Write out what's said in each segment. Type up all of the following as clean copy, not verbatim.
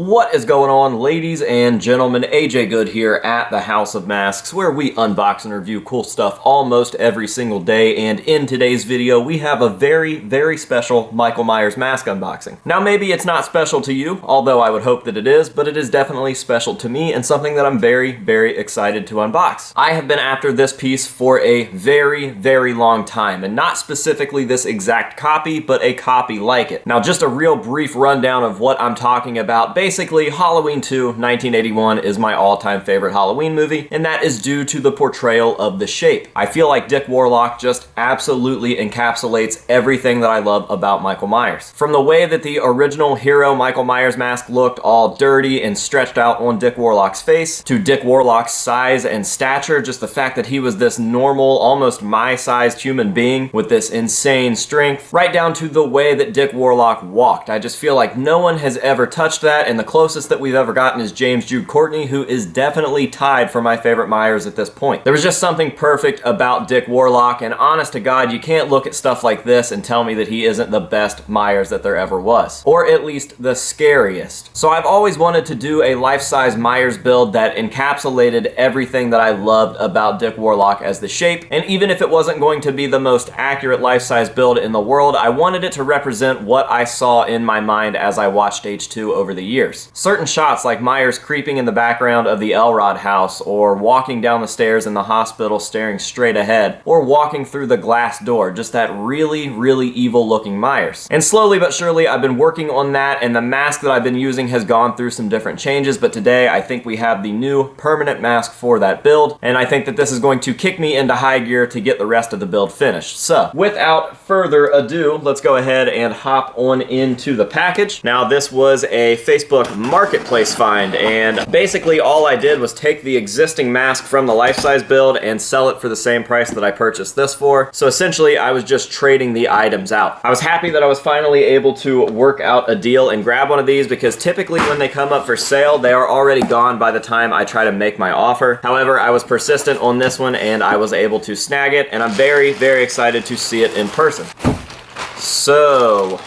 What is going on, ladies and gentlemen? AJ Good here at the House of Masks, where we unbox and review cool stuff almost every single day. And in today's video, we have a very special Michael Myers mask unboxing. Now, maybe it's not special to you, although I would hope that it is, but it is definitely special to me and something that I'm very excited to unbox. I have been after this piece for a very long time, and not specifically this exact copy, but a copy like it. Now, just a real brief rundown of what I'm talking about. Basically, Halloween 2, 1981 is my all-time favorite Halloween movie, and that is due to the portrayal of the Shape. I feel like Dick Warlock just absolutely encapsulates everything that I love about Michael Myers. From the way that the original hero Michael Myers mask looked all dirty and stretched out on Dick Warlock's face, to Dick Warlock's size and stature, just the fact that he was this normal, almost my-sized human being with this insane strength, right down to the way that Dick Warlock walked. I just feel like no one has ever touched that, and the closest that we've ever gotten is James Jude Courtney, who is definitely tied for my favorite Myers at this point. There was just something perfect about Dick Warlock, and honest to God, you can't look at stuff like this and tell me that he isn't the best Myers that there ever was. Or at least the scariest. So I've always wanted to do a life-size Myers build that encapsulated everything that I loved about Dick Warlock as the Shape, and even if it wasn't going to be the most accurate life-size build in the world, I wanted it to represent what I saw in my mind as I watched H2 over the years. Certain shots like Myers creeping in the background of the Elrod house, or walking down the stairs in the hospital staring straight ahead, or walking through the glass door, just that really evil looking Myers. And slowly but surely I've been working on that, and the mask that I've been using has gone through some different changes, but today I think we have the new permanent mask for that build, and I think that this is going to kick me into high gear to get the rest of the build finished. So without further ado, let's go ahead and hop on into the package. Now, this was a Facebook Marketplace find, and basically all I did was take the existing mask from the life-size build and sell it for the same price that I purchased this for. So essentially I was just trading the items out. I was happy that I was finally able to work out a deal and grab one of these, because typically when they come up for sale, they are already gone by the time I try to make my offer. However, I was persistent on this one and I was able to snag it, and I'm very excited to see it in person. So,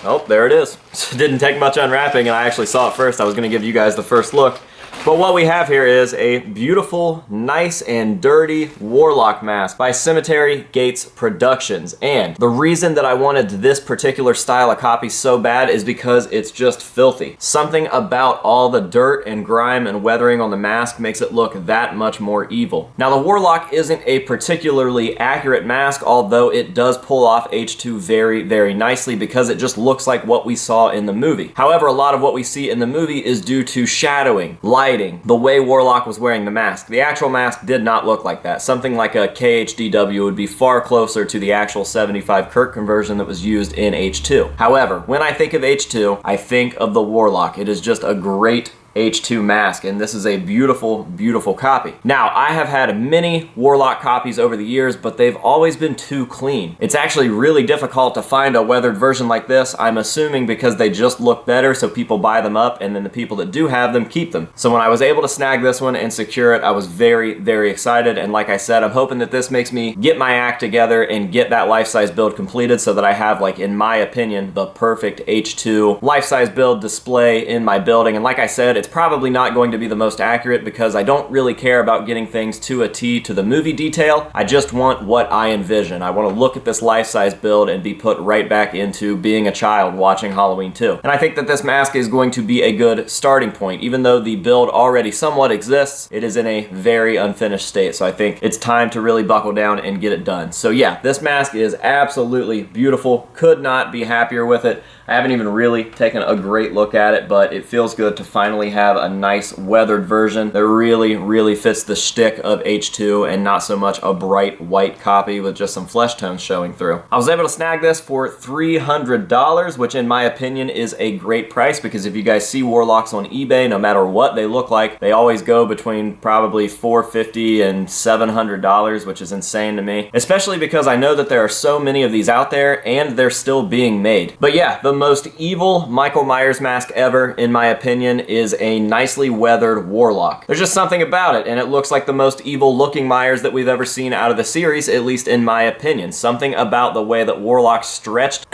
oh, there it is. Didn't take much unwrapping, and I actually saw it first. I was going to give you guys the first look. But what we have here is a beautiful, nice and dirty Warlock mask by Cemetery Gates Productions. And the reason that I wanted this particular style of copy so bad is because it's just filthy. Something about all the dirt and grime and weathering on the mask makes it look that much more evil. Now, the Warlock isn't a particularly accurate mask, although it does pull off H2 very nicely, because it just looks like what we saw in the movie. However, a lot of what we see in the movie is due to shadowing, lighting, the way Warlock was wearing the mask. The actual mask did not look like that. Something like a KHDW would be far closer to the actual 75 Kirk conversion that was used in H2. However, when I think of H2, I think of the Warlock. It is just a great H2 mask, and this is a beautiful copy. Now, I have had many Warlock copies over the years, but they've always been too clean. It's actually really difficult to find a weathered version like this, I'm assuming because they just look better, so people buy them up, and then the people that do have them keep them. So when I was able to snag this one and secure it, I was very excited, and like I said, I'm hoping that this makes me get my act together and get that life-size build completed, so that I have, like, in my opinion, the perfect H2 life-size build display in my building. And like I said, it's probably not going to be the most accurate, because I don't really care about getting things to a T to the movie detail. I just want what I envision. I want to look at this life-size build and be put right back into being a child watching Halloween 2. And I think that this mask is going to be a good starting point. Even though the build already somewhat exists, it is in a very unfinished state, so I think it's time to really buckle down and get it done. So yeah, this mask is absolutely beautiful. Could not be happier with it. I haven't even really taken a great look at it, but it feels good to finally have a nice weathered version that really fits the shtick of H2 and not so much a bright white copy with just some flesh tones showing through. I was able to snag this for $300, which in my opinion is a great price, because if you guys see Warlocks on eBay, no matter what they look like, they always go between probably $450 and $700, which is insane to me, especially because I know that there are so many of these out there and they're still being made. But yeah, the most evil Michael Myers mask ever, in my opinion, is a nicely weathered Warlock. There's just something about it, and it looks like the most evil looking Myers that we've ever seen out of the series, at least in my opinion. Something about the way that Warlock stretched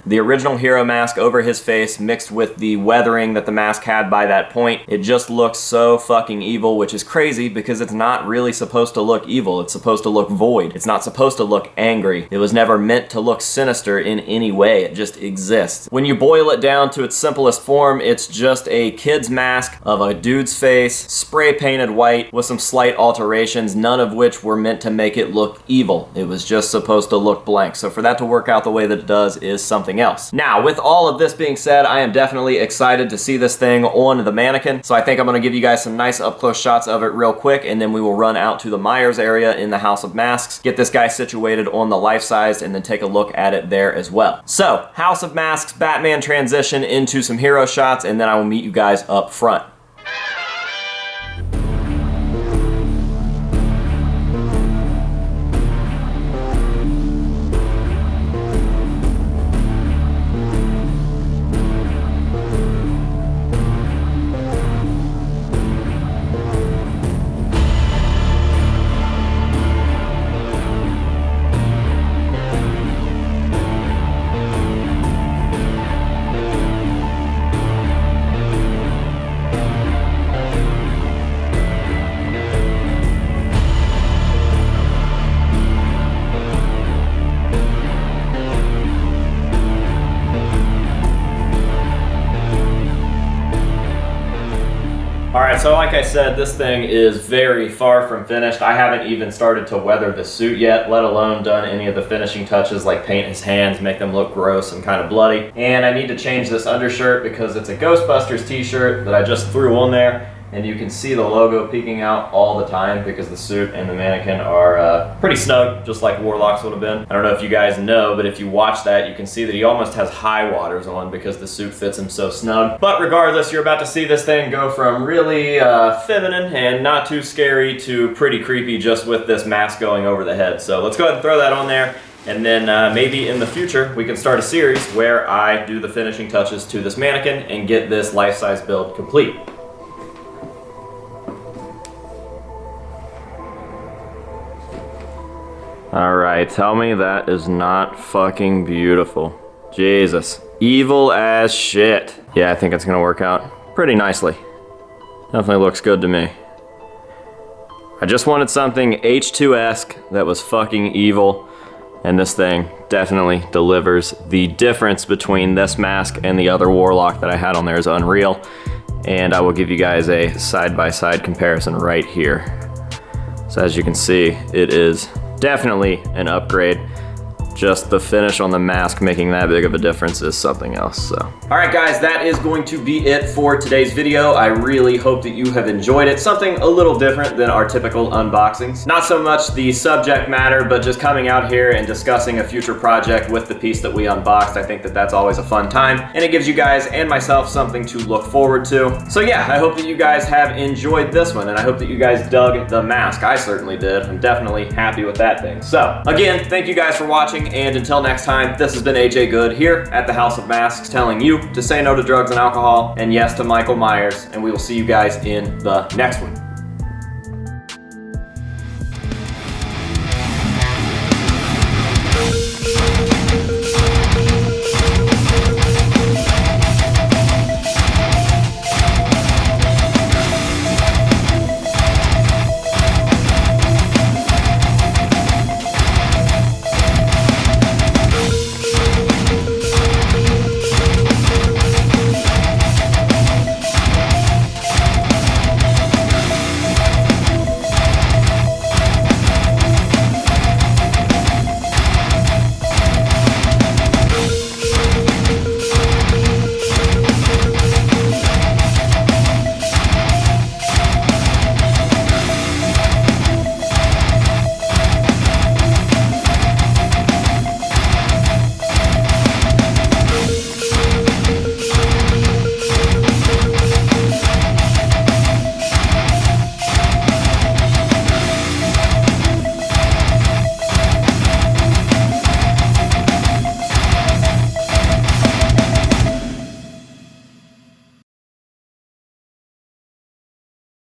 the original hero mask over his face mixed with the weathering that the mask had by that point. It just looks so fucking evil, which is crazy because it's not really supposed to look evil. It's supposed to look void. It's not supposed to look angry. It was never meant to look sinister in any way. It just exists. When you boil it down to its simplest form, it's just a kid's mask of a dude's face, spray painted white with some slight alterations, none of which were meant to make it look evil. It was just supposed to look blank. So for that to work out the way that it does is something else. Now, with all of this being said, I am definitely excited to see this thing on the mannequin. So I think I'm gonna give you guys some nice up close shots of it real quick, and then we will run out to the Myers area in the House of Masks, get this guy situated on the life size, and then take a look at it there as well. So, House of Masks, Batman transition into some hero shots, and then I will meet you guys up front. Alright, so like I said, this thing is very far from finished. I haven't even started to weather the suit yet, let alone done any of the finishing touches like paint his hands, make them look gross and kind of bloody. And I need to change this undershirt because it's a Ghostbusters t-shirt that I just threw on there. And you can see the logo peeking out all the time because the suit and the mannequin are pretty snug, just like Warlock's would have been. I don't know if you guys know, but if you watch that, you can see that he almost has high waters on because the suit fits him so snug. But regardless, you're about to see this thing go from really feminine and not too scary to pretty creepy just with this mask going over the head. So let's go ahead and throw that on there. And then maybe in the future, we can start a series where I do the finishing touches to this mannequin and get this life-size build complete. Alright, tell me that is not fucking beautiful. Jesus. Evil as shit. Yeah, I think it's gonna work out pretty nicely. Definitely looks good to me. I just wanted something H2-esque that was fucking evil, and this thing definitely delivers. The difference between this mask and the other Warlock that I had on there is unreal, and I will give you guys a side-by-side comparison right here. So as you can see, it is definitely an upgrade. Just the finish on the mask making that big of a difference is something else, so. All right, guys, that is going to be it for today's video. I really hope that you have enjoyed it. Something a little different than our typical unboxings. Not so much the subject matter, but just coming out here and discussing a future project with the piece that we unboxed. I think that that's always a fun time, and it gives you guys and myself something to look forward to. So yeah, I hope that you guys have enjoyed this one, and I hope that you guys dug the mask. I certainly did. I'm definitely happy with that thing. So, again, thank you guys for watching. And until next time, this has been AJ Good here at the House of Masks telling you to say no to drugs and alcohol and yes to Michael Myers, and we will see you guys in the next one.